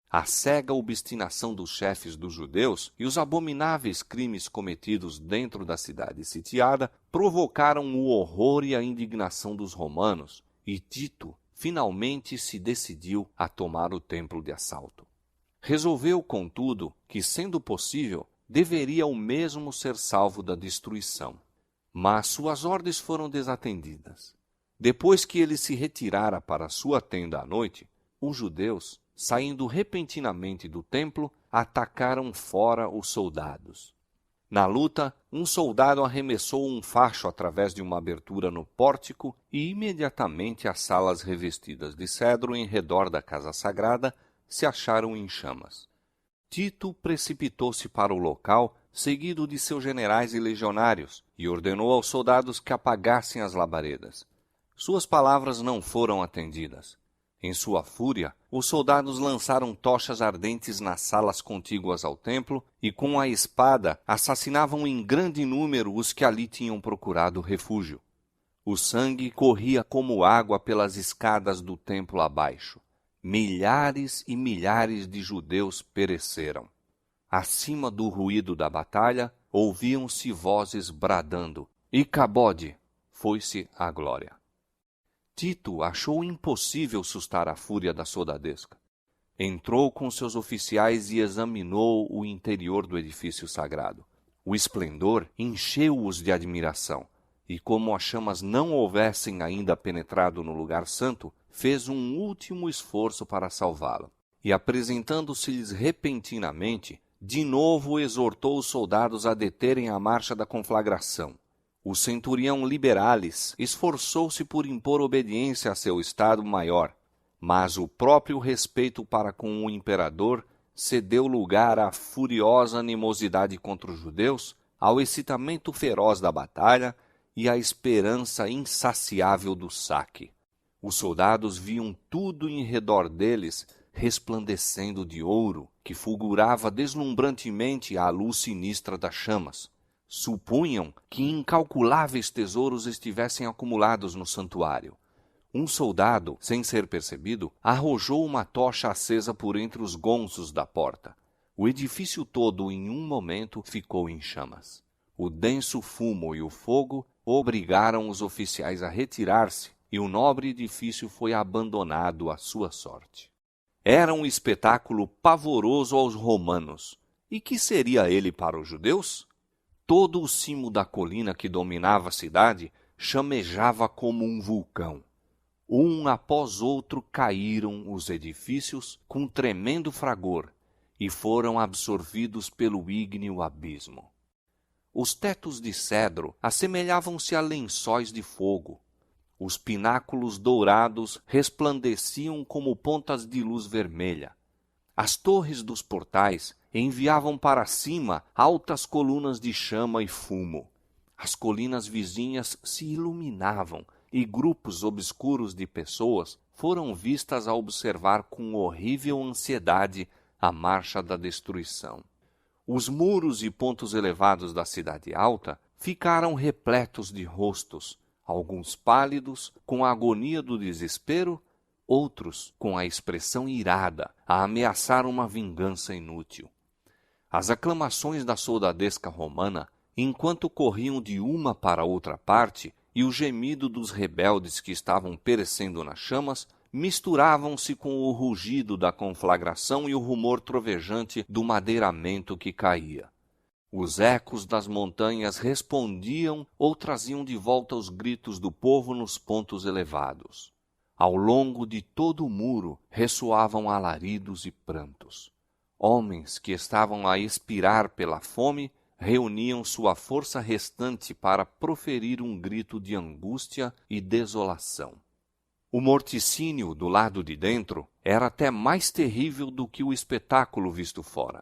A cega obstinação dos chefes dos judeus e os abomináveis crimes cometidos dentro da cidade sitiada provocaram o horror e a indignação dos romanos, e Tito finalmente se decidiu a tomar o templo de assalto. Resolveu, contudo, que, sendo possível, deveria o mesmo ser salvo da destruição. Mas suas ordens foram desatendidas. Depois que ele se retirara para sua tenda à noite, os judeus, saindo repentinamente do templo, atacaram fora os soldados. Na luta, um soldado arremessou um facho através de uma abertura no pórtico e imediatamente as salas revestidas de cedro em redor da casa sagrada se acharam em chamas. Tito precipitou-se para o local, seguido de seus generais e legionários, e ordenou aos soldados que apagassem as labaredas. Suas palavras não foram atendidas. Em sua fúria, os soldados lançaram tochas ardentes nas salas contíguas ao templo e, com a espada, assassinavam em grande número os que ali tinham procurado refúgio. O sangue corria como água pelas escadas do templo abaixo. Milhares e milhares de judeus pereceram. Acima do ruído da batalha, ouviam-se vozes bradando: Icabode, foi-se a glória. Tito achou impossível sustar a fúria da soldadesca. Entrou com seus oficiais e examinou o interior do edifício sagrado. O esplendor encheu-os de admiração, e como as chamas não houvessem ainda penetrado no lugar santo, fez um último esforço para salvá-lo. E, apresentando-se-lhes repentinamente, de novo exortou os soldados a deterem a marcha da conflagração. O centurião Liberalis esforçou-se por impor obediência a seu estado-maior, mas o próprio respeito para com o imperador cedeu lugar à furiosa animosidade contra os judeus, ao excitamento feroz da batalha e à esperança insaciável do saque. Os soldados viam tudo em redor deles resplandecendo de ouro, que fulgurava deslumbrantemente à luz sinistra das chamas. Supunham que incalculáveis tesouros estivessem acumulados no santuário. Um soldado, sem ser percebido, arrojou uma tocha acesa por entre os gonzos da porta. O edifício todo, em um momento, ficou em chamas. O denso fumo e o fogo obrigaram os oficiais a retirar-se, e o nobre edifício foi abandonado à sua sorte. Era um espetáculo pavoroso aos romanos. E que seria ele para os judeus? Todo o cimo da colina que dominava a cidade chamejava como um vulcão. Um após outro caíram os edifícios com tremendo fragor e foram absorvidos pelo ígneo abismo. Os tetos de cedro assemelhavam-se a lençóis de fogo. Os pináculos dourados resplandeciam como pontas de luz vermelha. As torres dos portais enviavam para cima altas colunas de chama e fumo. As colinas vizinhas se iluminavam e grupos obscuros de pessoas foram vistas a observar com horrível ansiedade a marcha da destruição. Os muros e pontos elevados da cidade alta ficaram repletos de rostos, alguns pálidos, com a agonia do desespero, outros com a expressão irada, a ameaçar uma vingança inútil. As aclamações da soldadesca romana, enquanto corriam de uma para outra parte, e o gemido dos rebeldes que estavam perecendo nas chamas, misturavam-se com o rugido da conflagração e o rumor trovejante do madeiramento que caía. Os ecos das montanhas respondiam ou traziam de volta os gritos do povo nos pontos elevados. Ao longo de todo o muro ressoavam alaridos e prantos. Homens que estavam a expirar pela fome reuniam sua força restante para proferir um grito de angústia e desolação. O morticínio do lado de dentro era até mais terrível do que o espetáculo visto fora.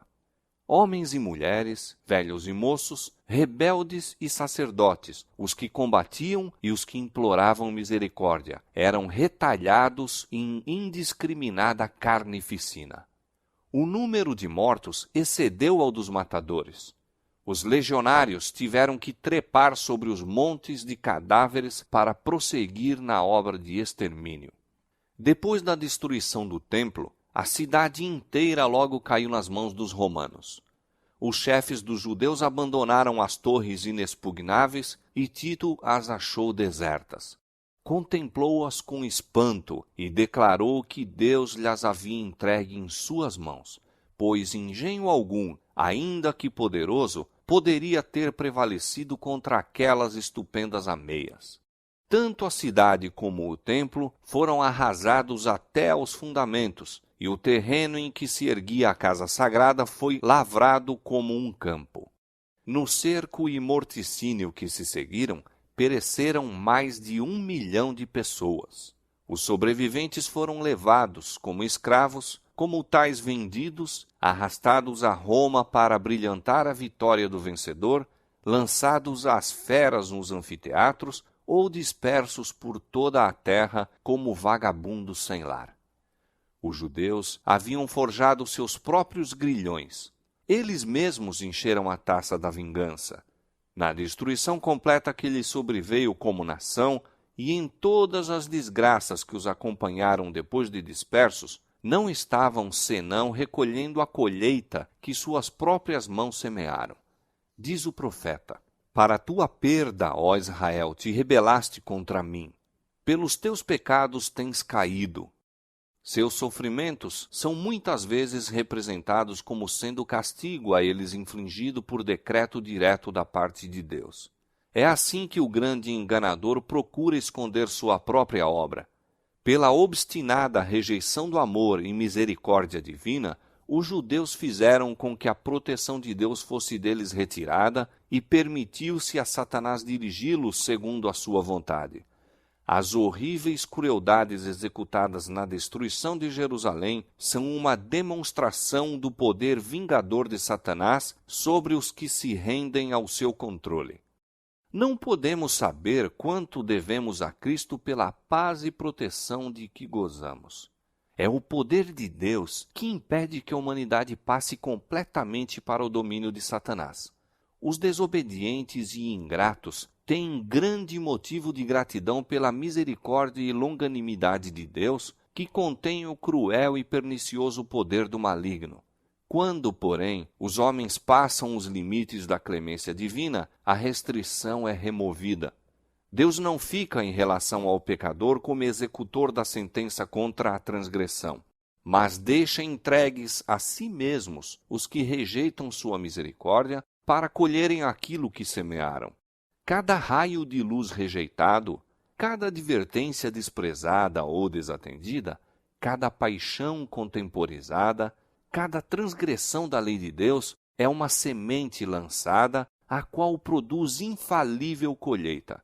Homens e mulheres, velhos e moços, rebeldes e sacerdotes, os que combatiam e os que imploravam misericórdia, eram retalhados em indiscriminada carnificina. O número de mortos excedeu ao dos matadores. Os legionários tiveram que trepar sobre os montes de cadáveres para prosseguir na obra de extermínio. Depois da destruição do templo, a cidade inteira logo caiu nas mãos dos romanos. Os chefes dos judeus abandonaram as torres inexpugnáveis e Tito as achou desertas. Contemplou-as com espanto e declarou que Deus lhes havia entregue em suas mãos, pois engenho algum, ainda que poderoso, poderia ter prevalecido contra aquelas estupendas ameias. Tanto a cidade como o templo foram arrasados até aos fundamentos, e o terreno em que se erguia a casa sagrada foi lavrado como um campo. No cerco e morticínio que se seguiram, pereceram mais de 1 milhão de pessoas. Os sobreviventes foram levados como escravos, como tais vendidos, arrastados a Roma para brilhantar a vitória do vencedor, lançados às feras nos anfiteatros ou dispersos por toda a terra como vagabundos sem lar. Os judeus haviam forjado seus próprios grilhões. Eles mesmos encheram a taça da vingança. Na destruição completa que lhes sobreveio como nação e em todas as desgraças que os acompanharam depois de dispersos, não estavam senão recolhendo a colheita que suas próprias mãos semearam. Diz o profeta: para tua perda, ó Israel, te rebelaste contra mim. Pelos teus pecados tens caído. Seus sofrimentos são muitas vezes representados como sendo castigo a eles infligido por decreto direto da parte de Deus. É assim que o grande enganador procura esconder sua própria obra. Pela obstinada rejeição do amor e misericórdia divina, os judeus fizeram com que a proteção de Deus fosse deles retirada e permitiu-se a Satanás dirigi-los segundo a sua vontade. As horríveis crueldades executadas na destruição de Jerusalém são uma demonstração do poder vingador de Satanás sobre os que se rendem ao seu controle. Não podemos saber quanto devemos a Cristo pela paz e proteção de que gozamos. É o poder de Deus que impede que a humanidade passe completamente para o domínio de Satanás. Os desobedientes e ingratos têm grande motivo de gratidão pela misericórdia e longanimidade de Deus, que contém o cruel e pernicioso poder do maligno. Quando, porém, os homens passam os limites da clemência divina, a restrição é removida. Deus não fica em relação ao pecador como executor da sentença contra a transgressão, mas deixa entregues a si mesmos os que rejeitam sua misericórdia para colherem aquilo que semearam. Cada raio de luz rejeitado, cada advertência desprezada ou desatendida, cada paixão contemporizada, cada transgressão da lei de Deus é uma semente lançada, a qual produz infalível colheita.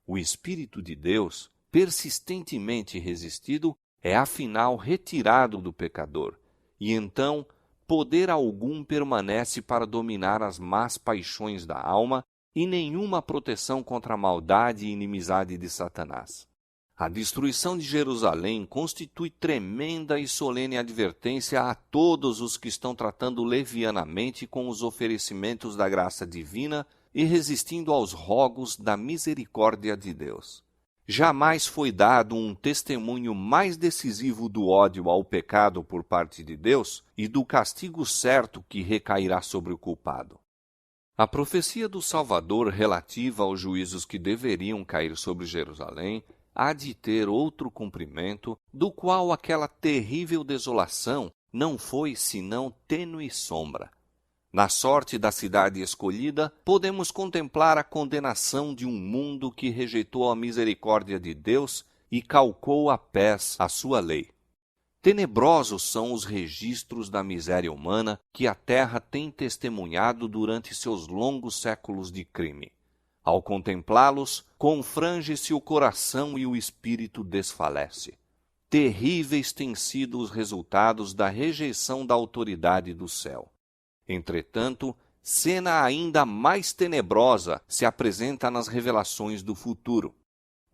O Espírito de Deus, persistentemente resistido, é afinal retirado do pecador, e então poder algum permanece para dominar as más paixões da alma e nenhuma proteção contra a maldade e inimizade de Satanás. A destruição de Jerusalém constitui tremenda e solene advertência a todos os que estão tratando levianamente com os oferecimentos da graça divina e resistindo aos rogos da misericórdia de Deus. Jamais foi dado um testemunho mais decisivo do ódio ao pecado por parte de Deus e do castigo certo que recairá sobre o culpado. A profecia do Salvador relativa aos juízos que deveriam cair sobre Jerusalém há de ter outro cumprimento, do qual aquela terrível desolação não foi senão tênue sombra. Na sorte da cidade escolhida, podemos contemplar a condenação de um mundo que rejeitou a misericórdia de Deus e calcou a pés a sua lei. Tenebrosos são os registros da miséria humana que a terra tem testemunhado durante seus longos séculos de crime. Ao contemplá-los, confrange-se o coração e o espírito desfalece. Terríveis têm sido os resultados da rejeição da autoridade do céu. Entretanto, cena ainda mais tenebrosa se apresenta nas revelações do futuro.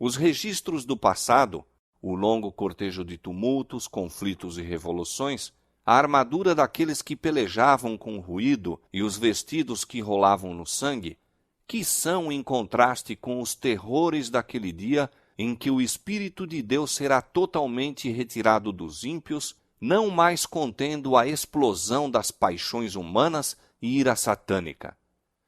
Os registros do passado, o longo cortejo de tumultos, conflitos e revoluções, a armadura daqueles que pelejavam com ruído e os vestidos que rolavam no sangue, que são em contraste com os terrores daquele dia em que o Espírito de Deus será totalmente retirado dos ímpios, não mais contendo a explosão das paixões humanas e ira satânica.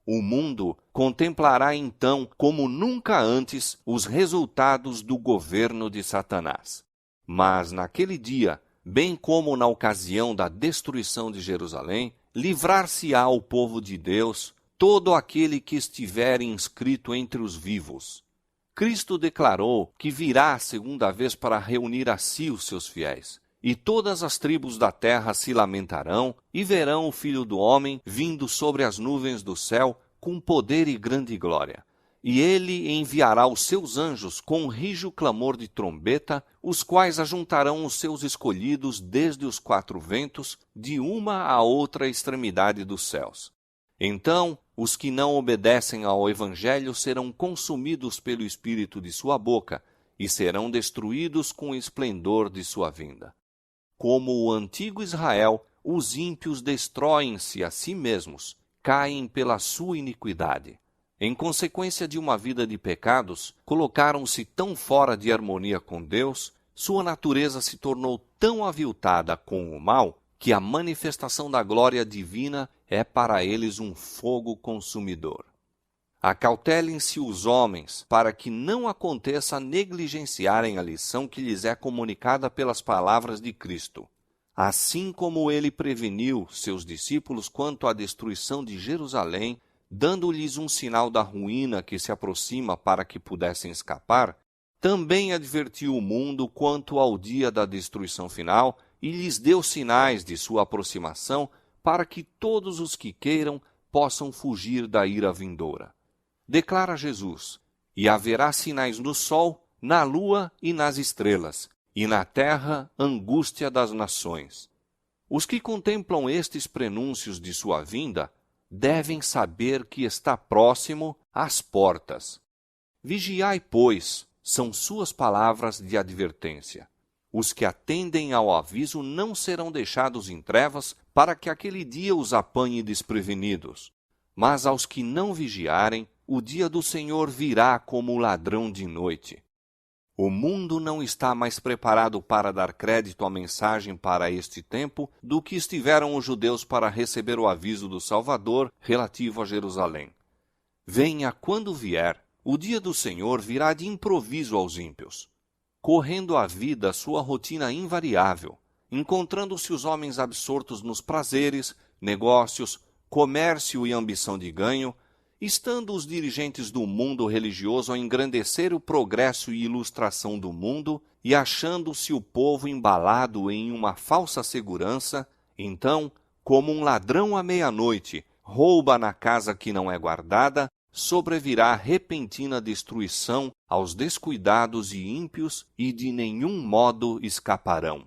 O mundo contemplará então, como nunca antes, os resultados do governo de Satanás. Mas naquele dia, bem como na ocasião da destruição de Jerusalém, livrar-se-á o povo de Deus, todo aquele que estiver inscrito entre os vivos. Cristo declarou que virá a segunda vez para reunir a si os seus fiéis. E todas as tribos da terra se lamentarão e verão o Filho do Homem vindo sobre as nuvens do céu com poder e grande glória. E ele enviará os seus anjos com rijo clamor de trombeta, os quais ajuntarão os seus escolhidos desde os quatro ventos, de uma a outra extremidade dos céus. Então, os que não obedecem ao Evangelho serão consumidos pelo espírito de sua boca e serão destruídos com o esplendor de sua vinda. Como o antigo Israel, os ímpios destroem-se a si mesmos, caem pela sua iniquidade. Em consequência de uma vida de pecados, colocaram-se tão fora de harmonia com Deus, sua natureza se tornou tão aviltada com o mal, que a manifestação da glória divina é para eles um fogo consumidor. Acautelem-se os homens, para que não aconteça negligenciarem a lição que lhes é comunicada pelas palavras de Cristo. Assim como ele preveniu seus discípulos quanto à destruição de Jerusalém, dando-lhes um sinal da ruína que se aproxima para que pudessem escapar, também advertiu o mundo quanto ao dia da destruição final e lhes deu sinais de sua aproximação para que todos os que queiram possam fugir da ira vindoura. Declara Jesus: e haverá sinais no sol, na lua e nas estrelas, e na terra angústia das nações. Os que contemplam estes prenúncios de sua vinda devem saber que está próximo às portas. Vigiai, pois, são suas palavras de advertência. Os que atendem ao aviso não serão deixados em trevas para que aquele dia os apanhe desprevenidos. Mas aos que não vigiarem, o dia do Senhor virá como ladrão de noite. O mundo não está mais preparado para dar crédito à mensagem para este tempo do que estiveram os judeus para receber o aviso do Salvador relativo a Jerusalém. Venha quando vier, o dia do Senhor virá de improviso aos ímpios. Correndo a vida sua rotina invariável, encontrando-se os homens absortos nos prazeres, negócios, comércio e ambição de ganho, estando os dirigentes do mundo religioso a engrandecer o progresso e ilustração do mundo e achando-se o povo embalado em uma falsa segurança, então, como um ladrão à meia-noite, rouba na casa que não é guardada, sobrevirá repentina destruição aos descuidados e ímpios e de nenhum modo escaparão.